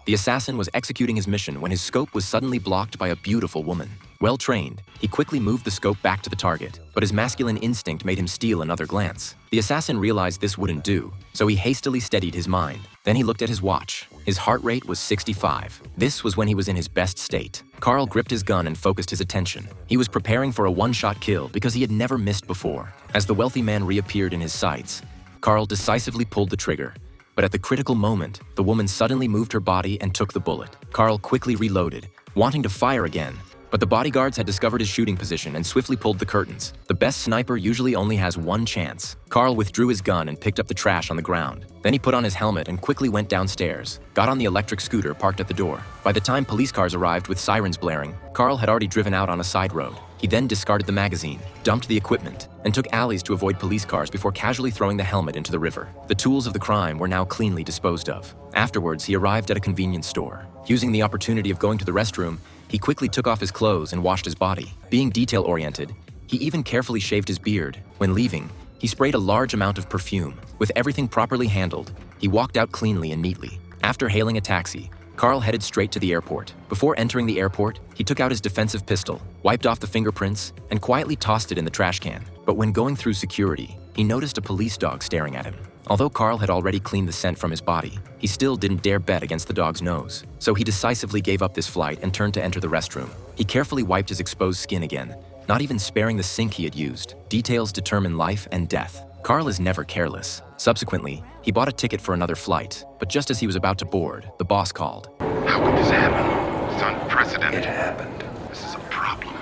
The assassin was executing his mission when his scope was suddenly blocked by a beautiful woman. Well trained, he quickly moved the scope back to the target, but his masculine instinct made him steal another glance. The assassin realized this wouldn't do, so he hastily steadied his mind. Then he looked at his watch. His heart rate was 65. This was when he was in his best state. Carl gripped his gun and focused his attention. He was preparing for a one-shot kill because he had never missed before. As the wealthy man reappeared in his sights, Carl decisively pulled the trigger. But at the critical moment, the woman suddenly moved her body and took the bullet. Carl quickly reloaded, wanting to fire again. But the bodyguards had discovered his shooting position and swiftly pulled the curtains. The best sniper usually only has one chance. Carl withdrew his gun and picked up the trash on the ground. Then he put on his helmet and quickly went downstairs, got on the electric scooter parked at the door. By the time police cars arrived with sirens blaring, Carl had already driven out on a side road. He then discarded the magazine, dumped the equipment, and took alleys to avoid police cars before casually throwing the helmet into the river. The tools of the crime were now cleanly disposed of. Afterwards, he arrived at a convenience store. Using the opportunity of going to the restroom, he quickly took off his clothes and washed his body. Being detail-oriented, he even carefully shaved his beard. When leaving, he sprayed a large amount of perfume. With everything properly handled, he walked out cleanly and neatly. After hailing a taxi, Carl headed straight to the airport. Before entering the airport, he took out his defensive pistol, wiped off the fingerprints, and quietly tossed it in the trash can. But when going through security, he noticed a police dog staring at him. Although Carl had already cleaned the scent from his body, he still didn't dare bet against the dog's nose. So he decisively gave up this flight and turned to enter the restroom. He carefully wiped his exposed skin again, not even sparing the sink he had used. Details determine life and death. Carl is never careless. Subsequently, he bought a ticket for another flight, but just as he was about to board, the boss called. How could this happen? It's unprecedented. It happened. This is a problem.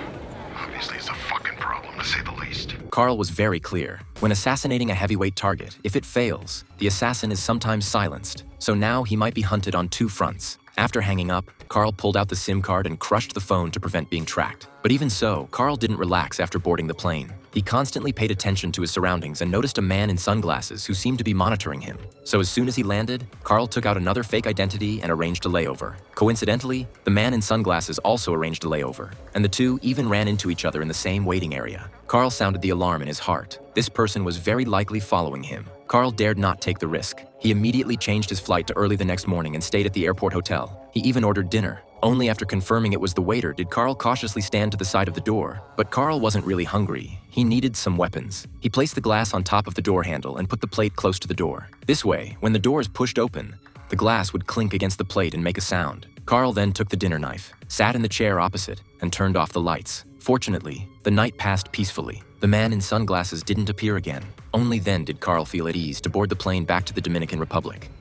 Obviously, it's a fucking problem, to say the least. Carl was very clear. When assassinating a heavyweight target, if it fails, the assassin is sometimes silenced. So now he might be hunted on two fronts. After hanging up, Carl pulled out the SIM card and crushed the phone to prevent being tracked. But even so, Carl didn't relax after boarding the plane. He constantly paid attention to his surroundings and noticed a man in sunglasses who seemed to be monitoring him. So as soon as he landed, Carl took out another fake identity and arranged a layover. Coincidentally, the man in sunglasses also arranged a layover, and the two even ran into each other in the same waiting area. Carl sounded the alarm in his heart. This person was very likely following him. Carl dared not take the risk. He immediately changed his flight to early the next morning and stayed at the airport hotel. He even ordered dinner. Only after confirming it was the waiter did Carl cautiously stand to the side of the door. But Carl wasn't really hungry. He needed some weapons. He placed the glass on top of the door handle and put the plate close to the door. This way, when the door is pushed open, the glass would clink against the plate and make a sound. Carl then took the dinner knife, sat in the chair opposite, and turned off the lights. Fortunately, the night passed peacefully. The man in sunglasses didn't appear again. Only then did Carl feel at ease to board the plane back to the Dominican Republic.